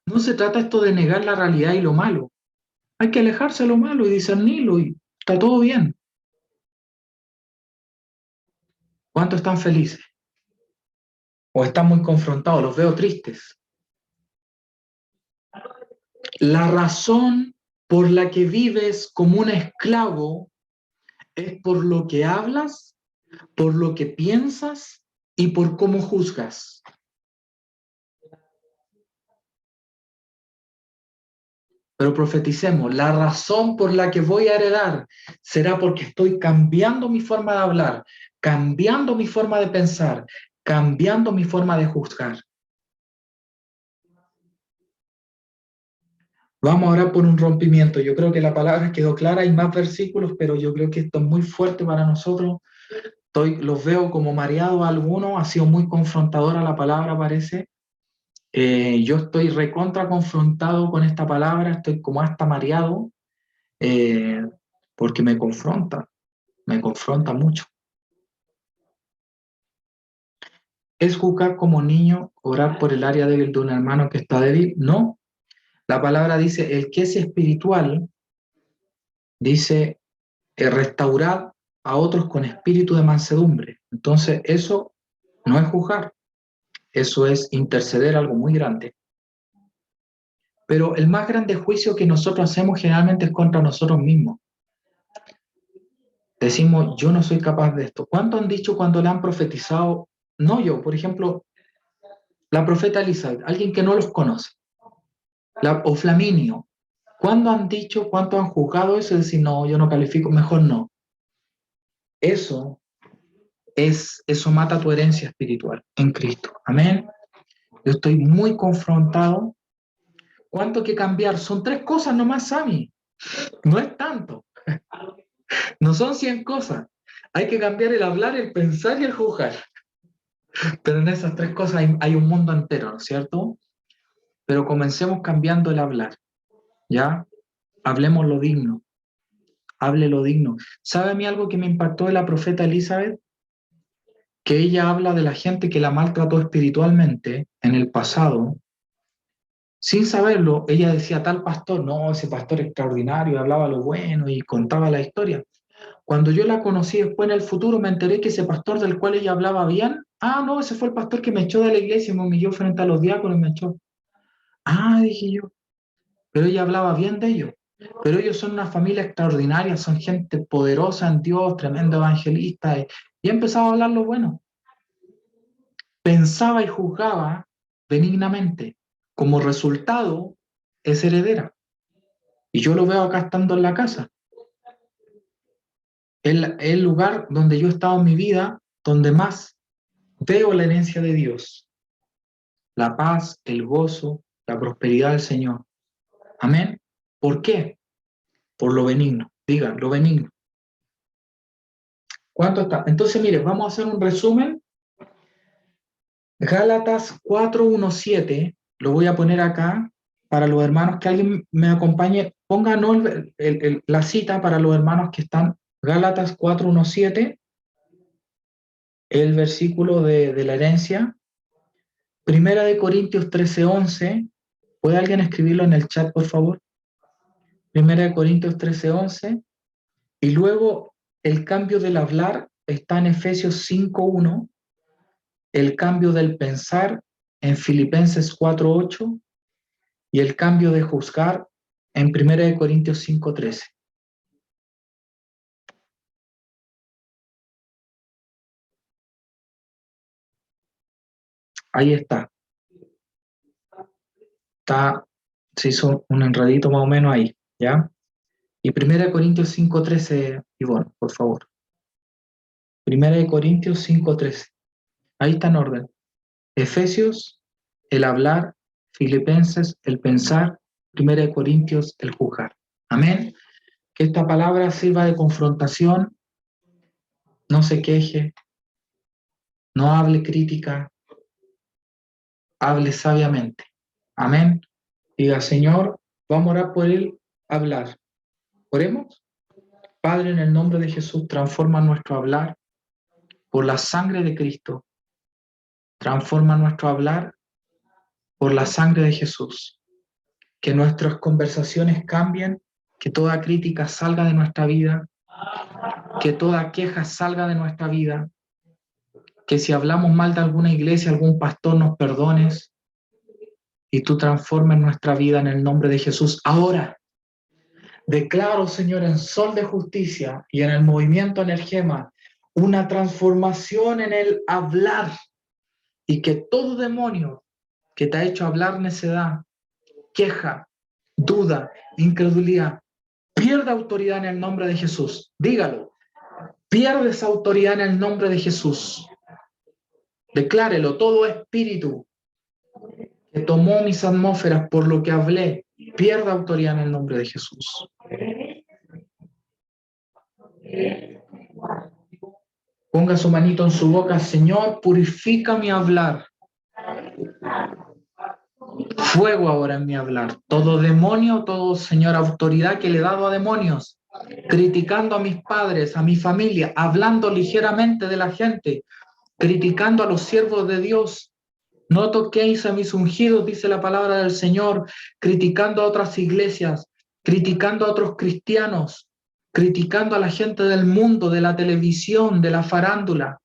Speaker 1: No se trata esto de negar la realidad y lo malo. Hay que alejarse de lo malo y discernirlo y está todo bien. ¿Cuántos están felices? ¿O están muy confrontados? Los veo tristes. La razón por la que vives como un esclavo es por lo que hablas, por lo que piensas y por cómo juzgas. Pero profeticemos, la razón por la que voy a heredar será porque estoy cambiando mi forma de hablar, cambiando mi forma de pensar, cambiando mi forma de juzgar. Vamos ahora por un rompimiento. Yo creo que la palabra quedó clara, hay más versículos, pero yo creo que esto es muy fuerte para nosotros. Los veo como mareados algunos, ha sido muy confrontadora la palabra, parece. Yo estoy recontra confrontado con esta palabra, estoy como hasta mareado, eh, porque me confronta mucho. ¿Es juzgar como niño, orar por el área débil de un hermano que está débil? No. La palabra dice, el que es espiritual, dice, restaurar a otros con espíritu de mansedumbre. Entonces, eso no es juzgar, eso es interceder algo muy grande. Pero el más grande juicio que nosotros hacemos generalmente es contra nosotros mismos. Decimos, yo no soy capaz de esto. ¿Cuánto han dicho cuando le han profetizado? No yo, por ejemplo, la profeta Elizabeth, alguien que no los conoce, o Flaminio. ¿Cuándo han dicho, cuánto han juzgado eso y decir, no, yo no califico, mejor no? Eso eso mata tu herencia espiritual en Cristo. Amén. Yo estoy muy confrontado. ¿Cuánto hay que cambiar? Son 3 cosas nomás, Sammy. No es tanto. No son 100 cosas. Hay que cambiar el hablar, el pensar y el juzgar. Pero en esas 3 cosas hay un mundo entero, ¿no es cierto? Pero comencemos cambiando el hablar, ¿ya? Hablemos lo digno. Hable lo digno. ¿Sabe a mí algo que me impactó de la profeta Elizabeth? Que ella habla de la gente que la maltrató espiritualmente en el pasado. Sin saberlo, ella decía, tal pastor, no, ese pastor extraordinario, hablaba lo bueno y contaba la historia. Cuando yo la conocí después en el futuro, me enteré que ese pastor del cual ella hablaba bien, ah, no, ese fue el pastor que me echó de la iglesia y me humilló frente a los diáconos y me echó. Ah, dije yo, pero ella hablaba bien de ellos. Pero ellos son una familia extraordinaria, son gente poderosa en Dios, tremendo evangelista, y empezaba a hablar lo bueno. Pensaba y juzgaba benignamente. Como resultado, es heredera. Y yo lo veo acá estando en la casa. El lugar donde yo he estado en mi vida, donde más veo la herencia de Dios, la paz, el gozo, la prosperidad del Señor. Amén. ¿Por qué? Por lo benigno. Digan, lo benigno. ¿Cuánto está? Entonces, mire, vamos a hacer un resumen. Gálatas 4:17, lo voy a poner acá para los hermanos, que alguien me acompañe, pónganos la cita para los hermanos que están. Gálatas 4:17, el versículo de la herencia. Primera de Corintios 13:11, ¿puede alguien escribirlo en el chat, por favor? Primera de Corintios 13:11, y luego el cambio del hablar está en Efesios 5:1, el cambio del pensar en Filipenses 4:8 y el cambio de juzgar en 1 Corintios 5:13. Ahí está. Se hizo un enredito más o menos ahí, ¿ya? Y 1 Corintios 5:13, Ivonne, por favor. 1 Corintios 5:13. Ahí está en orden. Efesios, el hablar. Filipenses, el pensar. 1 Corintios, el juzgar. Amén. Que esta palabra sirva de confrontación. No se queje. No hable crítica. Hable sabiamente. Amén. Diga, Señor, vamos a orar por él, hablar. Oremos. Padre, en el nombre de Jesús, transforma nuestro hablar por la sangre de Cristo. Transforma nuestro hablar por la sangre de Jesús. Que nuestras conversaciones cambien, que toda crítica salga de nuestra vida, que toda queja salga de nuestra vida, que si hablamos mal de alguna iglesia, algún pastor, nos perdones y tú transformes nuestra vida en el nombre de Jesús. Ahora, declaro, Señor, en Sol de Justicia y en el movimiento Energema, una transformación en el hablar y que todo demonio que te ha hecho hablar necedad, queja, duda, incredulidad, pierde autoridad en el nombre de Jesús. Dígalo, pierde esa autoridad en el nombre de Jesús. Declárelo, todo espíritu que tomó mis atmósferas por lo que hablé, pierde autoridad en el nombre de Jesús. Ponga su manito en su boca, Señor, purifica mi hablar. Fuego ahora en mi hablar. Todo demonio, todo, Señor, autoridad que le he dado a demonios, criticando a mis padres, a mi familia, hablando ligeramente de la gente, criticando a los siervos de Dios. No toquéis a mis ungidos, dice la palabra del Señor, criticando a otras iglesias, criticando a otros cristianos, criticando a la gente del mundo, de la televisión, de la farándula.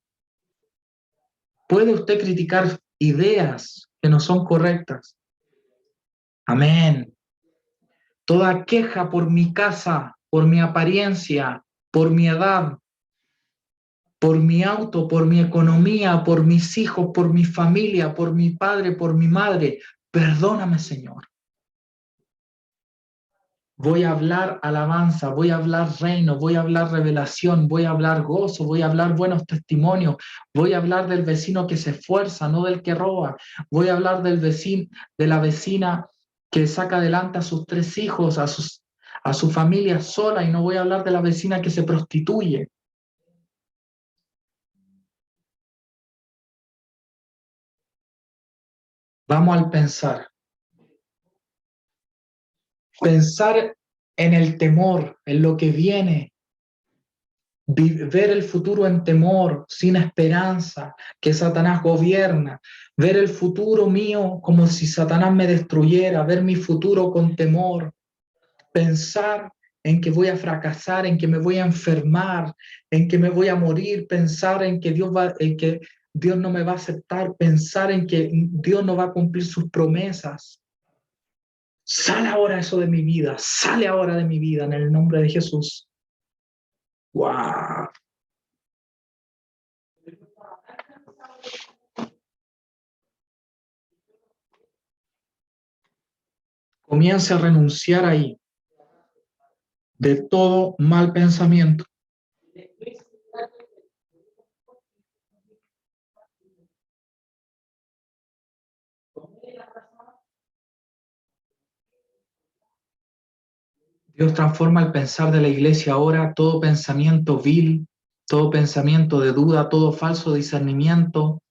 Speaker 1: Puede usted criticar ideas que no son correctas. Amén. Toda queja por mi casa, por mi apariencia, por mi edad, por mi auto, por mi economía, por mis hijos, por mi familia, por mi padre, por mi madre. Perdóname, Señor. Voy a hablar alabanza, voy a hablar reino, voy a hablar revelación, voy a hablar gozo, voy a hablar buenos testimonios, voy a hablar del vecino que se esfuerza, no del que roba. Voy a hablar del vecino, de la vecina que saca adelante a sus 3 hijos, a su familia sola, y no voy a hablar de la vecina que se prostituye. Vamos al pensar. Pensar en el temor, en lo que viene, ver el futuro en temor, sin esperanza, que Satanás gobierna, ver el futuro mío como si Satanás me destruyera, ver mi futuro con temor, pensar en que voy a fracasar, en que me voy a enfermar, en que me voy a morir, pensar en que Dios no me va a aceptar, pensar en que Dios no va a cumplir sus promesas. Sale ahora eso de mi vida, sale ahora de mi vida en el nombre de Jesús. ¡Wow! Comience a renunciar ahí de todo mal pensamiento. Dios transforma el pensar de la iglesia ahora, todo pensamiento vil, todo pensamiento de duda, todo falso discernimiento,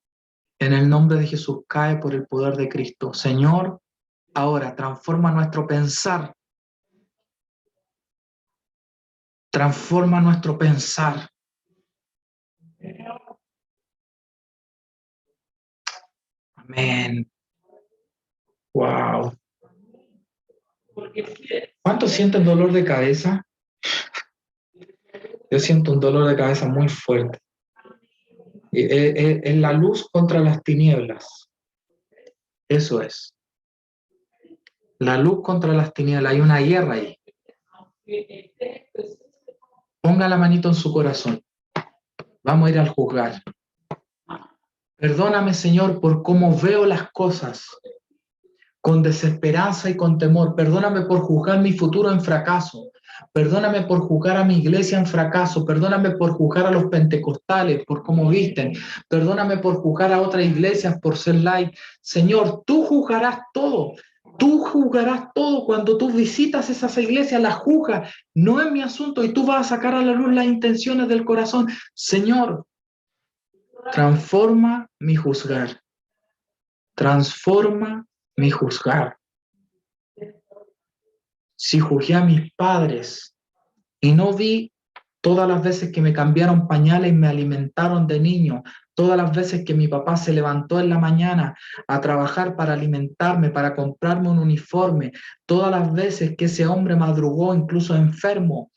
Speaker 1: en el nombre de Jesús cae por el poder de Cristo. Señor, ahora transforma nuestro pensar, transforma nuestro pensar. Amén. Wow. ¿Cuántos sienten dolor de cabeza? Yo siento un dolor de cabeza muy fuerte. Es la luz contra las tinieblas. Eso es. La luz contra las tinieblas. Hay una guerra ahí. Ponga la manito en su corazón. Vamos a ir al juzgar. Perdóname, Señor, por cómo veo las cosas, con desesperanza y con temor. Perdóname por juzgar mi futuro en fracaso. Perdóname por juzgar a mi iglesia en fracaso. Perdóname por juzgar a los pentecostales por cómo visten. Perdóname por juzgar a otras iglesias por ser light. Señor, tú juzgarás todo. Tú juzgarás todo cuando tú visitas esas iglesias, las juzgas. No es mi asunto y tú vas a sacar a la luz las intenciones del corazón. Señor, transforma mi juzgar. Transforma mi juzgar. Si juzgué a mis padres y no vi todas las veces que me cambiaron pañales y me alimentaron de niño, todas las veces que mi papá se levantó en la mañana a trabajar para alimentarme, para comprarme un uniforme, todas las veces que ese hombre madrugó incluso enfermo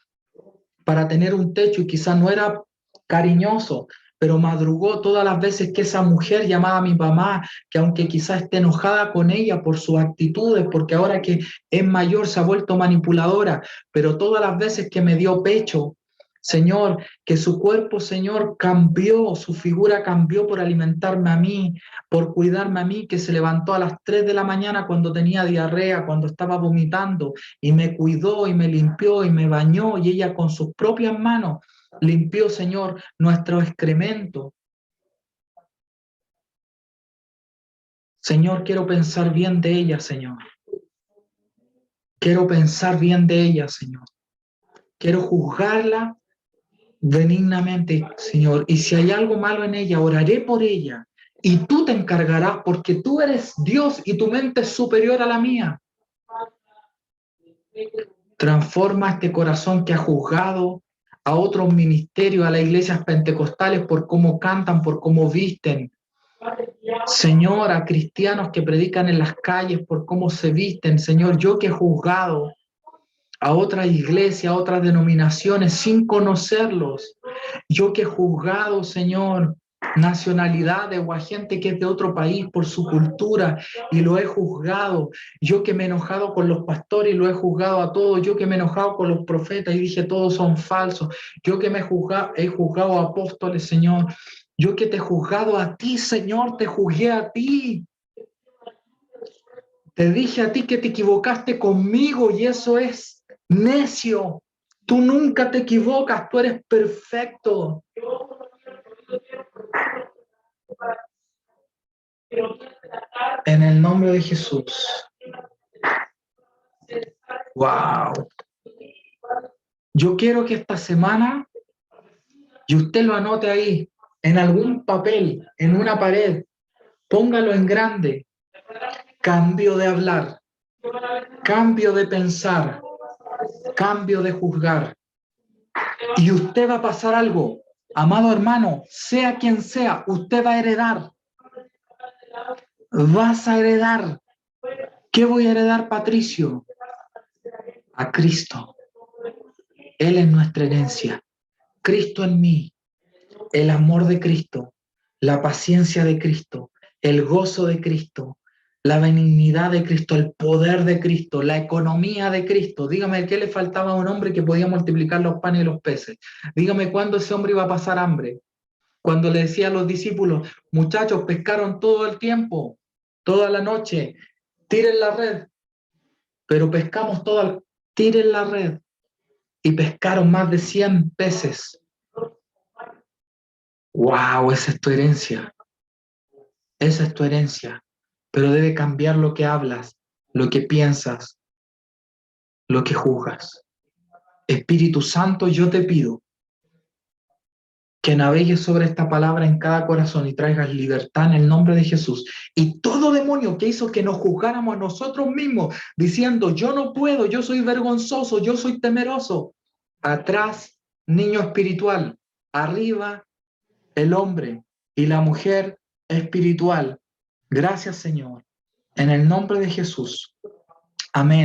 Speaker 1: para tener un techo y quizás no era cariñoso, pero madrugó todas las veces que esa mujer llamaba a mi mamá, que aunque quizás esté enojada con ella por sus actitudes, porque ahora que es mayor se ha vuelto manipuladora, pero todas las veces que me dio pecho, Señor, que su cuerpo, Señor, cambió, su figura cambió por alimentarme a mí, por cuidarme a mí, que se levantó a las 3 de la mañana cuando tenía diarrea, cuando estaba vomitando, y me cuidó y me limpió y me bañó, y ella con sus propias manos limpió, Señor, nuestro excremento. Señor, quiero pensar bien de ella, Señor. Quiero pensar bien de ella, Señor. Quiero juzgarla benignamente, Señor. Y si hay algo malo en ella, oraré por ella. Y tú te encargarás porque tú eres Dios y tu mente es superior a la mía. Transforma este corazón que ha juzgado a otros ministerios, a las iglesias pentecostales por cómo cantan, por cómo visten. Señor, a cristianos que predican en las calles por cómo se visten. Señor, yo que he juzgado a otras iglesias, a otras denominaciones sin conocerlos. Yo que he juzgado, Señor, nacionalidades o a gente que es de otro país por su cultura y lo he juzgado. Yo que me he enojado con los pastores y lo he juzgado a todos. Yo que me he enojado con los profetas y dije todos son falsos. Yo que he juzgado a apóstoles, Señor. Yo que te he juzgado a ti, Señor, te juzgué a ti. Te dije a ti que te equivocaste conmigo y eso es necio. Tú nunca te equivocas, tú eres perfecto. En el nombre de Jesús. Wow. Yo quiero que esta semana, y usted lo anote ahí, en algún papel, en una pared, póngalo en grande. Cambio de hablar, cambio de pensar, cambio de juzgar. Y usted va a pasar algo. Amado hermano, sea quien sea, usted va a heredar. Vas a heredar. ¿Qué voy a heredar, Patricio? A Cristo. Él es nuestra herencia. Cristo en mí. El amor de Cristo. La paciencia de Cristo. El gozo de Cristo. La benignidad de Cristo. El poder de Cristo. La economía de Cristo. Dígame, ¿qué le faltaba a un hombre que podía multiplicar los panes y los peces? Dígame, ¿cuándo ese hombre iba a pasar hambre? Cuando le decía a los discípulos, muchachos, pescaron todo el tiempo, toda la noche, tiren la red, pero pescamos toda, tiren la red, y pescaron más de 100 peces. ¡Wow! Esa es tu herencia, esa es tu herencia, pero debe cambiar lo que hablas, lo que piensas, lo que juzgas. Espíritu Santo, yo te pido que navegues sobre esta palabra en cada corazón y traigas libertad en el nombre de Jesús. Y todo demonio que hizo que nos juzgáramos a nosotros mismos, diciendo, yo no puedo, yo soy vergonzoso, yo soy temeroso. Atrás, niño espiritual. Arriba, el hombre y la mujer espiritual. Gracias, Señor. En el nombre de Jesús. Amén.